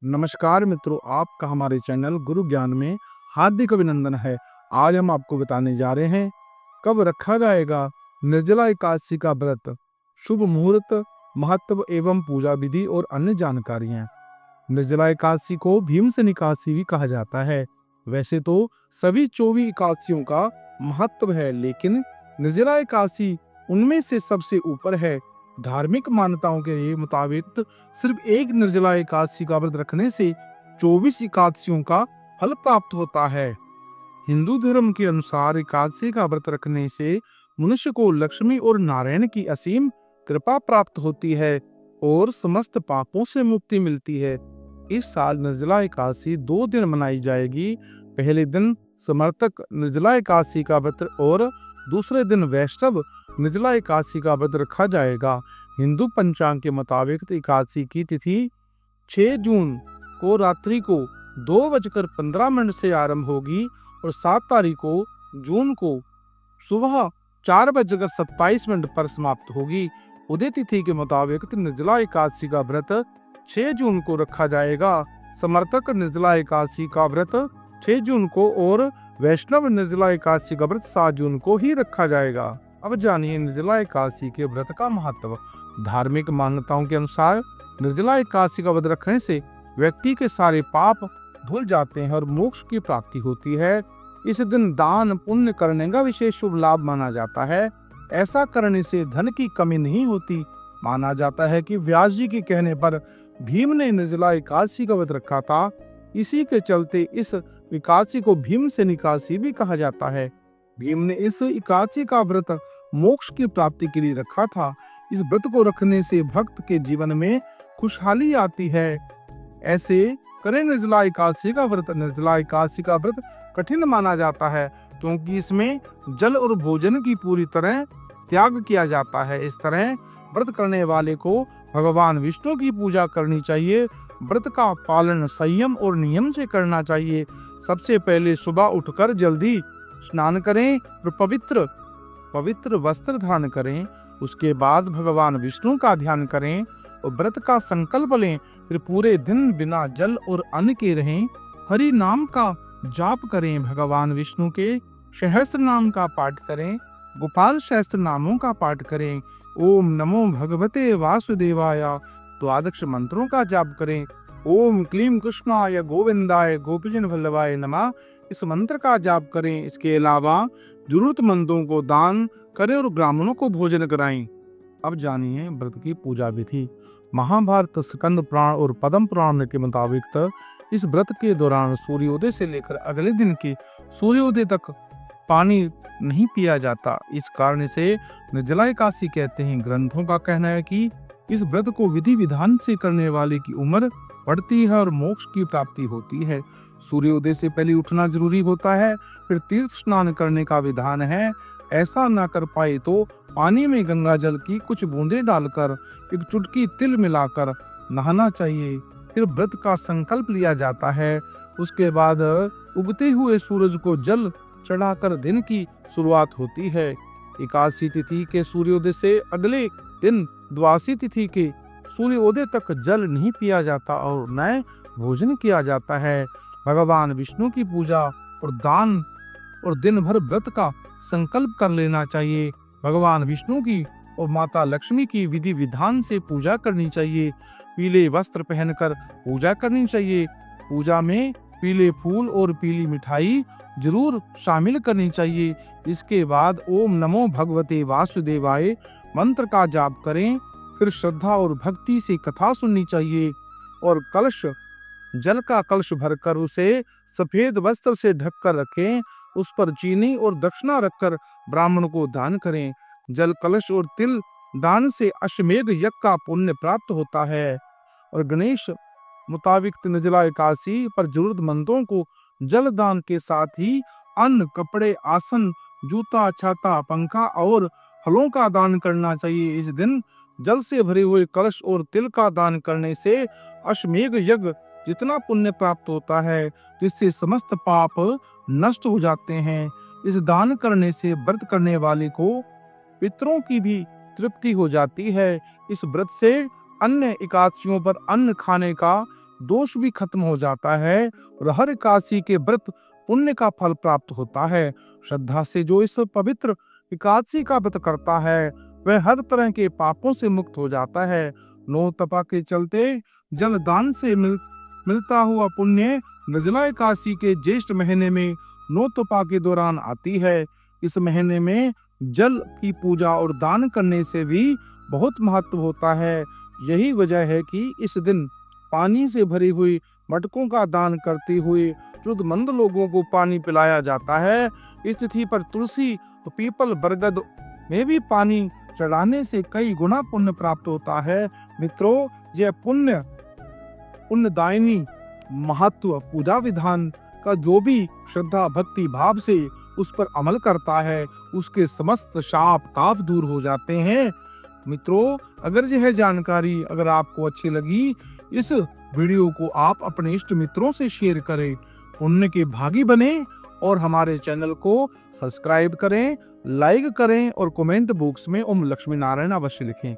नमस्कार मित्रों, आपका हमारे चैनल गुरु ज्ञान में हार्दिक अभिनंदन है। आज हम आपको बताने जा रहे हैं कब रखा जाएगा निर्जला एकादशी का व्रत, शुभ मुहूर्त, महत्व एवं पूजा विधि और अन्य जानकारियां। निर्जला एकादशी को भीमसेन एकादशी भी कहा जाता है। वैसे तो सभी 24 एकादशियों का महत्व है, लेकिन निर्जला एकादशी उनमें से सबसे ऊपर है। धार्मिक मान्यताओं के मुताबिक सिर्फ एक निर्जला एकादशी का व्रत रखने से 24 एकादशियों का फल प्राप्त होता है। हिंदू धर्म के अनुसार एकादशी का व्रत रखने से मनुष्य को लक्ष्मी और नारायण की असीम कृपा प्राप्त होती है और समस्त पापों से मुक्ति मिलती है। इस साल निर्जला एकादशी 2 दिन मनाई जाएगी। पहले दिन समर्थक निर्जला एकादशी का व्रत और दूसरे दिन वैष्णव निर्जला एकादशी का व्रत रखा जाएगा। हिंदू पंचांग के मुताबिक एकादशी की तिथि 6 जून को रात्रि को 2:15 से आरंभ होगी और 7 तारीख को जून को सुबह 4:27 पर समाप्त होगी। उदय तिथि के मुताबिक निर्जला एकादशी का व्रत 6 जून को रखा जाएगा। समर्थक निर्जला एकादशी का व्रत 6 जून को और वैष्णव निर्जला एकादशी का व्रत 7 जून को ही रखा जाएगा। अब जानिए निर्जला एकादशी के व्रत का महत्व। धार्मिक मान्यताओं के अनुसार निर्जला एकादशी का व्रत रखने से व्यक्ति के सारे पाप धुल जाते हैं और मोक्ष की प्राप्ति होती है। इस दिन दान पुण्य करने का विशेष शुभ लाभ माना जाता है। ऐसा करने से धन की कमी नहीं होती। माना जाता है कि व्यास जी के कहने पर भीम ने निर्जला एकादशी का व्रत रखा था। इसी के चलते इस एकादशी को भीमसेन एकादशी भी कहा जाता है। भीम ने इस एकादशी का व्रत मोक्ष की प्राप्ति के लिए रखा था। इस व्रत को रखने से भक्त के जीवन में खुशहाली आती है। ऐसे करें निर्जला एकादशी का व्रत। निर्जला एकादशी का व्रत कठिन माना जाता है क्योंकि इसमें जल और भोजन की पूरी तरह त्याग किया जाता है। इस तरह व्रत करने वाले को भगवान विष्णु की पूजा करनी चाहिए। व्रत का पालन संयम और नियम से करना चाहिए। सबसे पहले सुबह उठकर जल्दी स्नान करें और पवित्र वस्त्र धारण करें। उसके बाद भगवान विष्णु का ध्यान करें और व्रत का संकल्प लें। फिर पूरे दिन बिना जल और अन्न के रहें। हरि नाम का जाप करें। भगवान विष्णु के सहस्त्र नाम का पाठ करें। गोपाल सहस्त्र नामों का पाठ करें। ओम नमो भगवते वासुदेवाय द्वादश मंत्रों का जाप करें। ओम क्लीम कृष्णाय गोविंदाय गोपीजन वल्लभाय नमः इस मंत्र का जाप करें। इसके अलावा जरूरतमंदों को दान करें और ब्राह्मणों को भोजन कराएं। अब जानिए व्रत की पूजा विधि। महाभारत स्कंद पुराण और पद्म पुराण के मुताबिक इस व्रत के दौरान सूर्योदय से लेकर अगले दिन के सूर्योदय तक पानी नहीं पिया जाता। इस कारण से निर्जला एकादशी कहते हैं। ग्रंथों का कहना है कि इस व्रत को विधि विधान से करने वाले की उम्र बढ़ती है और मोक्ष की प्राप्ति होती है। सूर्योदय से पहले उठना जरूरी होता है। फिर तीर्थ स्नान करने का विधान है। ऐसा ना कर पाए तो पानी में गंगा जल की कुछ बूंदें डालकर एक चुटकी तिल मिलाकर नहाना चाहिए। फिर व्रत का संकल्प लिया जाता है। उसके बाद उगते हुए सूरज को जल चढ़ाकर दिन की शुरुआत होती है। एकादशी तिथि के सूर्योदय से अगले दिन द्वादशी तिथि के सूर्योदय तक जल नहीं पिया जाता और न भोजन किया जाता है। भगवान विष्णु की पूजा और दान और दिन भर व्रत का संकल्प कर लेना चाहिए। भगवान विष्णु की और माता लक्ष्मी की विधि विधान से पूजा करनी चाहिए। पीले वस्त्र पहनकर पूजा करनी चाहिए। पूजा में पीले फूल और पीली मिठाई जरूर शामिल करनी चाहिए। इसके बाद ओम नमो भगवते वासुदेवाय मंत्र का जाप करें। फिर श्रद्धा और भक्ति से कथा सुननी चाहिए और जल का कलश भरकर उसे सफेद वस्त्र से ढककर रखें। उस पर चीनी और दक्षिणा रखकर ब्राह्मण को दान करें। जल कलश और तिल दान से अश्वमेध यज्ञ का पुण्य प्राप्त होता है। और गणेश मुताबिक निर्जला एकादशी पर जरूरतमंदों को जल दान के साथ ही अन्न, कपड़े, आसन, जूता, छाता, पंखा और फलों का दान करना चाहिए। इस दिन जल से भरे हुए कलश और तिल का दान करने से अश्वमेध यज्ञ जितना पुण्य प्राप्त होता है, जिससे समस्त पाप नष्ट हो जाते हैं। इस दान करने से व्रत करने वाले को पितरों की भी तृप्ति हो जाती है। इस व्रत से अन्य एकादशियों पर अन्न खाने का दोष भी खत्म हो जाता है और हर एकादशी के व्रत पुण्य का फल प्राप्त होता है। श्रद्धा से जो इस पवित्र एकादशी का व्रत करता है वह हर तरह के पापों से मुक्त हो जाता है। नौ तपा के चलते जल दान से मिलता हुआ पुण्य निर्जला एकादशी के ज्येष्ठ महीने में नौ तपा के दौरान आती है। इस महीने में जल की पूजा और दान करने से भी बहुत महत्व होता है। यही वजह है कि इस दिन पानी से भरी हुई मटकों का दान करते हुए जरूरतमंद लोगों को पानी पिलाया जाता है। इस तिथि पर तुलसी, पीपल, बरगद में भी पानी चढ़ाने से कई गुना पुण्य प्राप्त होता है। मित्रों, यह पुण्यदायिनी महत्व पूजा विधान का जो भी श्रद्धा भक्ति भाव से उस पर अमल करता है उसके समस्त शाप ताप दूर हो जाते हैं। मित्रों, अगर यह जानकारी अगर आपको अच्छी लगी, इस वीडियो को आप अपने इष्ट मित्रों से शेयर करें, पुण्य के भागी बने और हमारे चैनल को सब्सक्राइब करें, लाइक करें और कमेंट बॉक्स में ओम लक्ष्मी नारायण अवश्य लिखें।